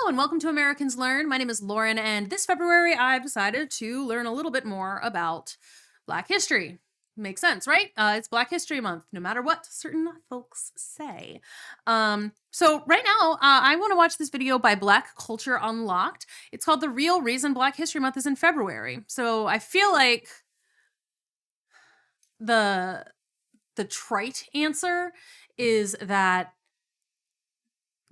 and welcome to Americans Learn. My name is Lauren, and this February I've decided to learn a little bit more about Black history. Makes sense, right? It's Black History Month, no matter what certain folks say. So right now, I want to watch this video by Black Culture Unlocked. It's called The Real Reason Black History Month is in February. So I feel like the trite answer is that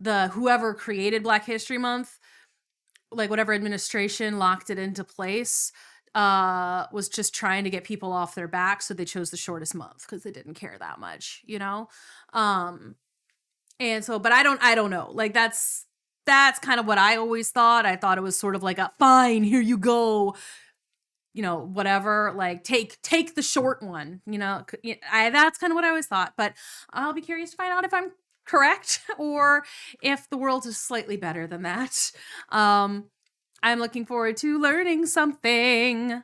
whoever created Black History Month, like whatever administration locked it into place, was just trying to get people off their back, so they chose the shortest month because they didn't care that much, you know. And so, but I don't know. Like that's kind of what I always thought. I thought it was sort of like a fine, here you go, you know, whatever. Like take the short one, you know. That's kind of what I always thought. But I'll be curious to find out if I'm correct or if the world is slightly better than that. I'm looking forward to learning something.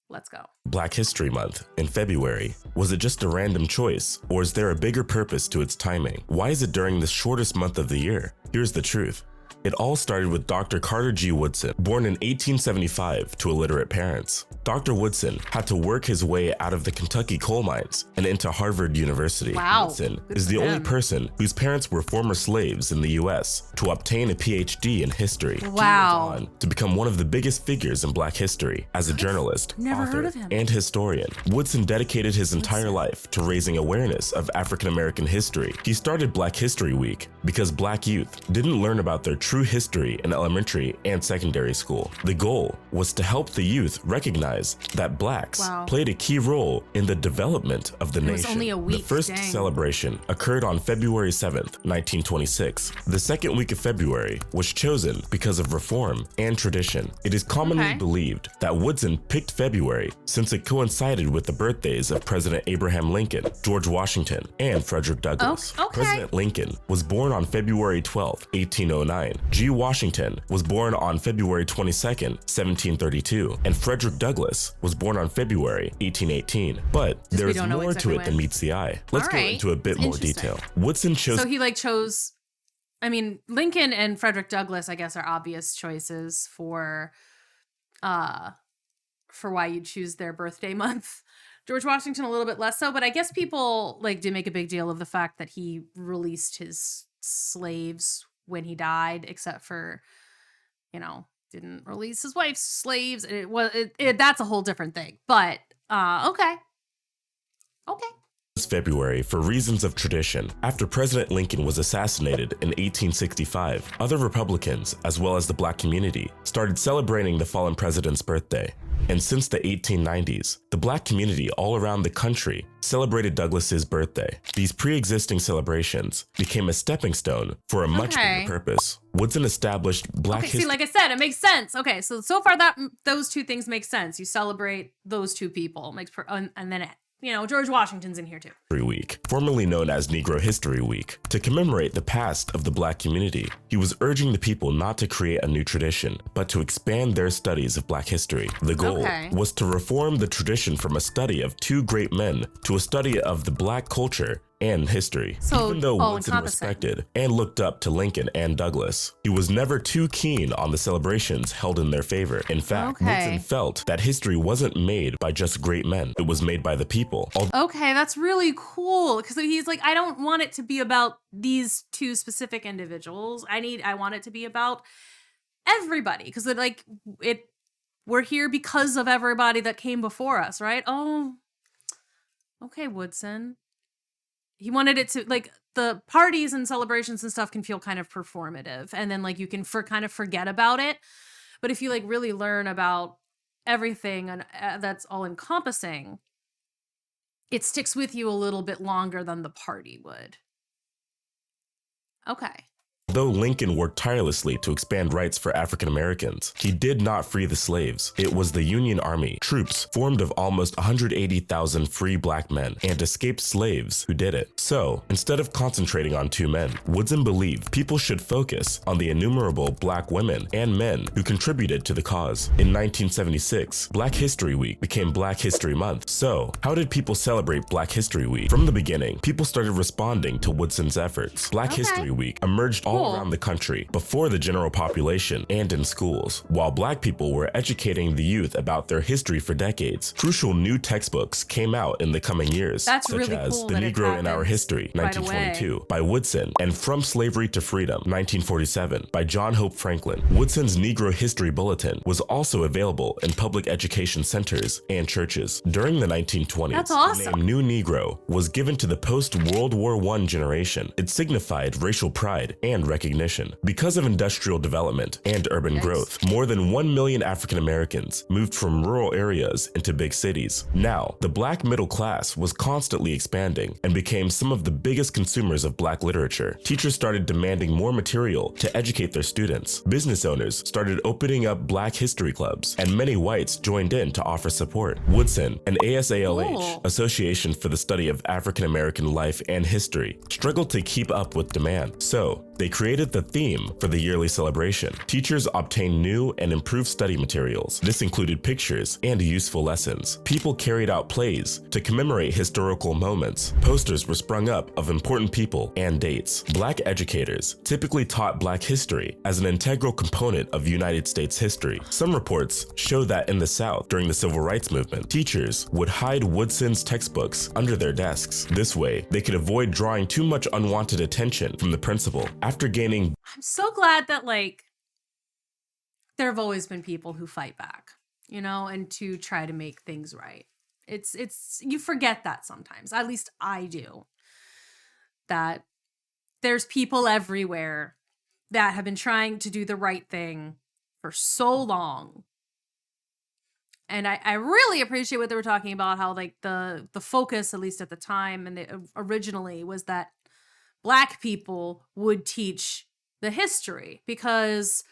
Let's go. Black History Month in February. Was it just a random choice, or is there a bigger purpose to its timing? Why is it during the shortest month of the year? Here's the truth. It all started with Dr. Carter G. Woodson, born in 1875 to illiterate parents. Dr. Woodson had to work his way out of the Kentucky coal mines and into Harvard University. Wow. Woodson is the only person whose parents were former slaves in the US to obtain a PhD in history. Wow. He went on to become one of the biggest figures in Black history as a journalist, never heard author, of him. and historian. Woodson dedicated his entire life to raising awareness of African American history. He started Black History Week because Black youth didn't learn about their true history in elementary and secondary school. The goal was to help the youth recognize that Blacks played a key role in the development of the nation. Was only a week. The first celebration occurred on February 7th, 1926. The second week of February was chosen because of reform and tradition. It is commonly believed that Woodson picked February since it coincided with the birthdays of President Abraham Lincoln, George Washington, and Frederick Douglass. President Lincoln was born on February 12, 1809. G. Washington was born on February 22nd, 1732, and Frederick Douglass was born on February 1818. But there's more to it than meets the eye. Let's go into a bit more detail. Woodson chose. So he chose. I mean, Lincoln and Frederick Douglass, I guess, are obvious choices for why you'd choose their birthday month. George Washington a little bit less so, but I guess people did make a big deal of the fact that he released his slaves when he died, except for, didn't release his wife's slaves. That's a whole different thing. But okay. February for reasons of tradition. After President Lincoln was assassinated in 1865, other Republicans, as well as the Black community, started celebrating the fallen president's birthday. And since the 1890s, the Black community all around the country celebrated Douglass's birthday. These pre-existing celebrations became a stepping stone for a much bigger purpose. Woodson established Black history. See, like I said, it makes sense. Okay, so far those two things make sense. You celebrate those two people, and then George Washington's in here too. Week, formerly known as Negro History Week, to commemorate the past of the Black community. He was urging the people not to create a new tradition, but to expand their studies of Black history. The goal was to reform the tradition from a study of two great men to a study of the Black culture and history. So, even though Woodson respected and looked up to Lincoln and Douglass, he was never too keen on the celebrations held in their favor. In fact, Woodson felt that history wasn't made by just great men, it was made by the people. Okay, that's really cool, because he's like, I don't want it to be about these two specific individuals. I want it to be about everybody, because we're here because of everybody that came before us, right? Oh, okay, Woodson. He wanted it to, the parties and celebrations and stuff can feel kind of performative, and then you can kind of forget about it. But if you really learn about everything and that's all encompassing, it sticks with you a little bit longer than the party would. Okay. Though Lincoln worked tirelessly to expand rights for African Americans, he did not free the slaves. It was the Union Army, troops formed of almost 180,000 free Black men and escaped slaves who did it. So, instead of concentrating on two men, Woodson believed people should focus on the innumerable Black women and men who contributed to the cause. In 1976, Black History Week became Black History Month. So, how did people celebrate Black History Week? From the beginning, people started responding to Woodson's efforts. Black History Week emerged all all around the country before the general population and in schools. While Black people were educating the youth about their history for decades, crucial new textbooks came out in the coming years, such really as cool The Negro in Our History, 1922, by Woodson, and From Slavery to Freedom, 1947, by John Hope Franklin. Woodson's Negro History Bulletin was also available in public education centers and churches. During the 1920s, That's awesome. the name New Negro was given to the post-World War I generation. It signified racial pride and recognition. Because of industrial development and urban growth, more than 1 million African Americans moved from rural areas into big cities. Now, the Black middle class was constantly expanding and became some of the biggest consumers of Black literature. Teachers started demanding more material to educate their students. Business owners started opening up Black history clubs, and many whites joined in to offer support. Woodson and ASALH, Association for the Study of African American Life and History, struggled to keep up with demand. So, they created the theme for the yearly celebration. Teachers obtained new and improved study materials. This included pictures and useful lessons. People carried out plays to commemorate historical moments. Posters were sprung up of important people and dates. Black educators typically taught Black history as an integral component of United States history. Some reports show that in the South, during the Civil Rights Movement, teachers would hide Woodson's textbooks under their desks. This way, they could avoid drawing too much unwanted attention from the principal. After gaining... I'm so glad that, like, there have always been people who fight back, you know, and to try to make things right. It's you forget that sometimes, at least I do, that there's people everywhere that have been trying to do the right thing for so long. And I really appreciate what they were talking about, how like the focus, at least at the time and originally, was that Black people would teach the history, because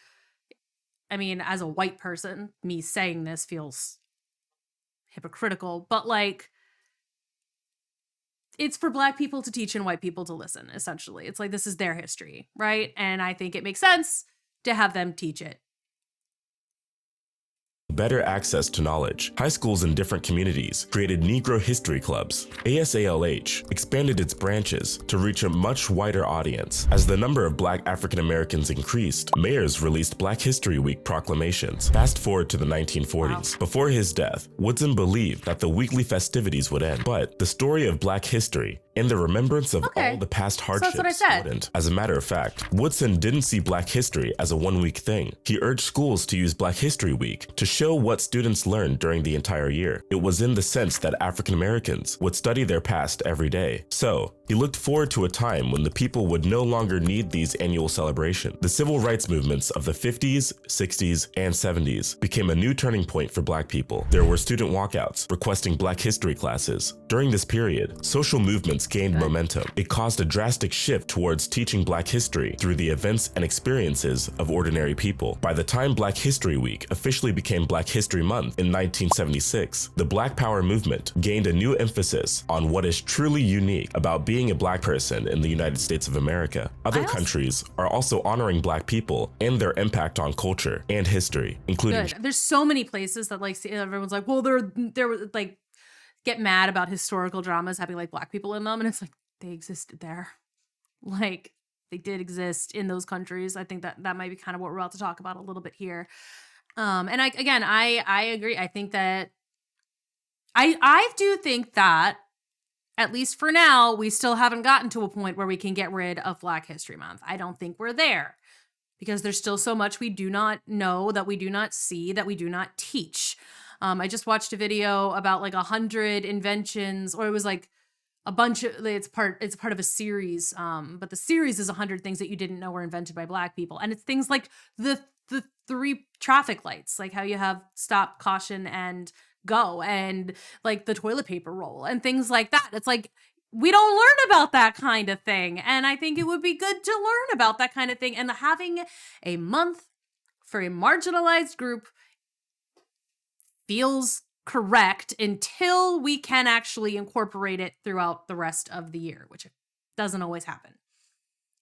I mean, as a white person, me saying this feels hypocritical, but like, it's for Black people to teach and white people to listen, essentially. It's like, this is their history, right? And I think it makes sense to have them teach it. Better access to knowledge. High schools in different communities created Negro history clubs. ASALH expanded its branches to reach a much wider audience. As the number of Black African Americans increased, mayors released Black History Week proclamations. Fast forward to the 1940s. Wow. Before his death, Woodson believed that the weekly festivities would end, but the story of Black history and the remembrance of all the past hardships wouldn't. As a matter of fact, Woodson didn't see Black history as a one-week thing. He urged schools to use Black History Week to show what students learned during the entire year. It was in the sense that African Americans would study their past every day. So, he looked forward to a time when the people would no longer need these annual celebrations. The civil rights movements of the 50s, 60s, and 70s became a new turning point for Black people. There were student walkouts requesting Black history classes. During this period, social movements gained momentum. It caused a drastic shift towards teaching Black history through the events and experiences of ordinary people. By the time Black History Week officially became Black History Month in 1976, the Black Power movement gained a new emphasis on what is truly unique about being a Black person in the United States of America. Other countries are also honoring Black people and their impact on culture and history, including... There's so many places that like everyone's like, well, there were like, get mad about historical dramas having like Black people in them, and it's like, they existed there. Like, they did exist in those countries. I think that might be kind of what we're about to talk about a little bit here. And I agree. I think that I do think that, at least for now, we still haven't gotten to a point where we can get rid of Black History Month. I don't think we're there, because there's still so much we do not know, that we do not see, that we do not teach. I just watched a video about like 100 inventions, or it was like a bunch of, it's part of a series. But the series is 100 things that you didn't know were invented by Black people. And it's things like the 3 traffic lights, like how you have stop, caution, and go, and like the toilet paper roll and things like that. It's like, we don't learn about that kind of thing. And I think it would be good to learn about that kind of thing. And having a month for a marginalized group feels correct until we can actually incorporate it throughout the rest of the year, which doesn't always happen.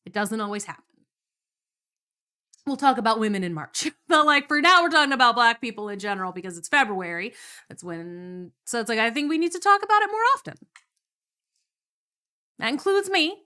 It doesn't always happen. We'll talk about women in March. But like for now, we're talking about Black people in general because it's February. So it's like, I think we need to talk about it more often. That includes me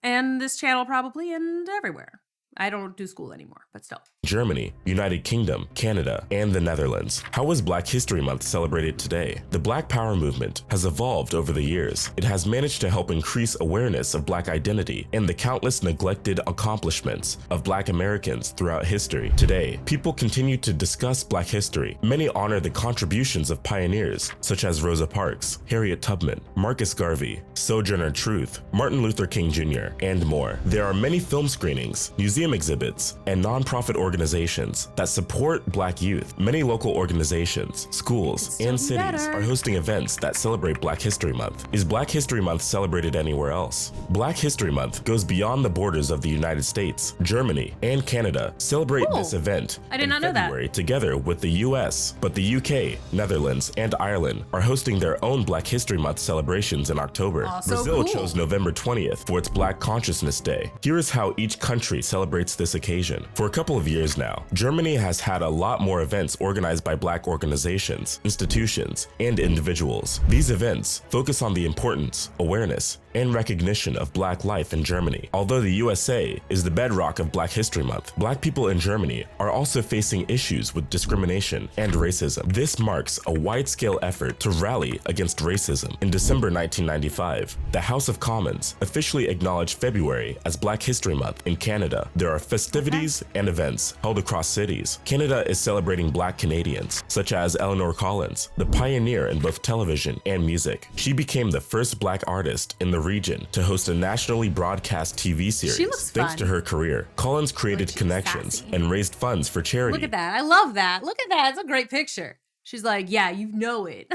and this channel probably, and everywhere. I don't do school anymore, but still. Germany, United Kingdom, Canada, and the Netherlands. How is Black History Month celebrated today? The Black Power movement has evolved over the years. It has managed to help increase awareness of Black identity and the countless neglected accomplishments of Black Americans throughout history. Today, people continue to discuss Black history. Many honor the contributions of pioneers such as Rosa Parks, Harriet Tubman, Marcus Garvey, Sojourner Truth, Martin Luther King Jr., and more. There are many film screenings, museum exhibits, and nonprofit organizations that support Black youth. Many local organizations, schools, and cities are hosting events that celebrate Black History Month. Is Black History Month celebrated anywhere else? Black History Month goes beyond the borders of the United States. Germany and Canada celebrate this event in February together with the US, but the UK, Netherlands, and Ireland are hosting their own Black History Month celebrations in October. Brazil chose November 20th for its Black Consciousness Day. Here is how each country celebrates this occasion. For a couple of years now, Germany has had a lot more events organized by Black organizations, institutions, and individuals. These events focus on the importance, awareness, and recognition of Black life in Germany. Although the USA is the bedrock of Black History Month, Black people in Germany are also facing issues with discrimination and racism. This marks a wide-scale effort to rally against racism. In December 1995, the House of Commons officially acknowledged February as Black History Month. In Canada, there are festivities and events held across cities. Canada is celebrating Black Canadians, such as Eleanor Collins, the pioneer in both television and music. She became the first Black artist in the region to host a nationally broadcast TV series. Thanks to her career, Collins created connections and raised funds for charity. Look at that. I love that. Look at that. It's a great picture. She's like, yeah, you know it.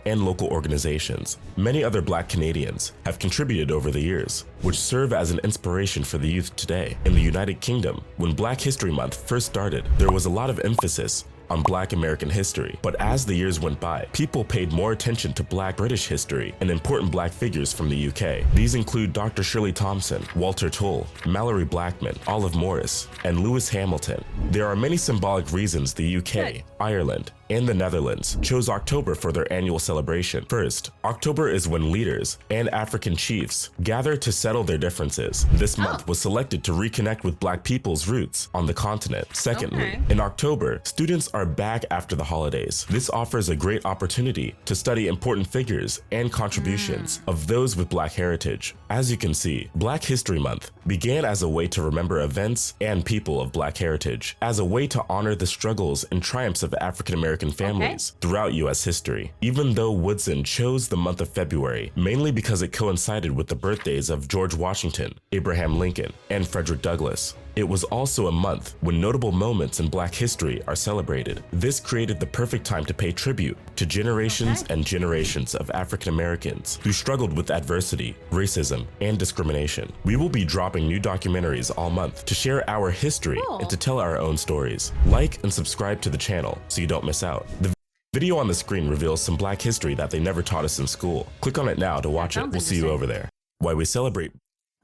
And local organizations. Many other Black Canadians have contributed over the years, which serve as an inspiration for the youth today. In the United Kingdom, when Black History Month first started, there was a lot of emphasis on Black American history. But as the years went by, people paid more attention to Black British history and important Black figures from the UK. These include Dr. Shirley Thompson, Walter Tull, Mallory Blackman, Olive Morris, and Lewis Hamilton. There are many symbolic reasons the UK, Ireland, and the Netherlands chose October for their annual celebration. First, October is when leaders and African chiefs gather to settle their differences. This month was selected to reconnect with Black people's roots on the continent. Secondly, in October, students are back after the holidays. This offers a great opportunity to study important figures and contributions of those with Black heritage. As you can see, Black History Month began as a way to remember events and people of Black heritage, as a way to honor the struggles and triumphs of African American families throughout U.S. history. Even though Woodson chose the month of February mainly because it coincided with the birthdays of George Washington, Abraham Lincoln, and Frederick Douglass, it was also a month when notable moments in Black history are celebrated. This created the perfect time to pay tribute to generations and generations of African Americans who struggled with adversity, racism, and discrimination. We will be dropping new documentaries all month to share our history and to tell our own stories. Like and subscribe to the channel so you don't miss out. The video on the screen reveals some Black history that they never taught us in school. Click on it now to watch it. We'll see you over there. Why we celebrate.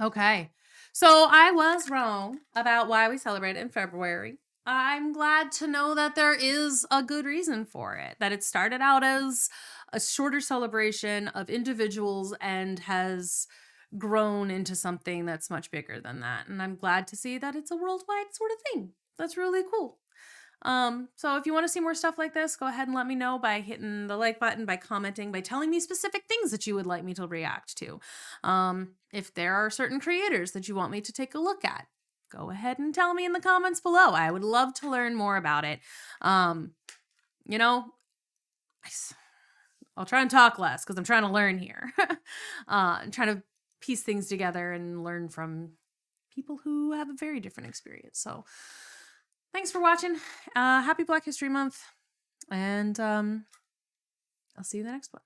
Okay. So I was wrong about why we celebrate it in February. I'm glad to know that there is a good reason for it, that it started out as a shorter celebration of individuals and has grown into something that's much bigger than that. And I'm glad to see that it's a worldwide sort of thing. That's really cool. So if you want to see more stuff like this, go ahead and let me know by hitting the like button, by commenting, by telling me specific things that you would like me to react to. If there are certain creators that you want me to take a look at, go ahead and tell me in the comments below. I would love to learn more about it. You know, I'll try and talk less because I'm trying to learn here. I'm trying to piece things together and learn from people who have a very different experience. So thanks for watching. Happy Black History Month. And I'll see you in the next one.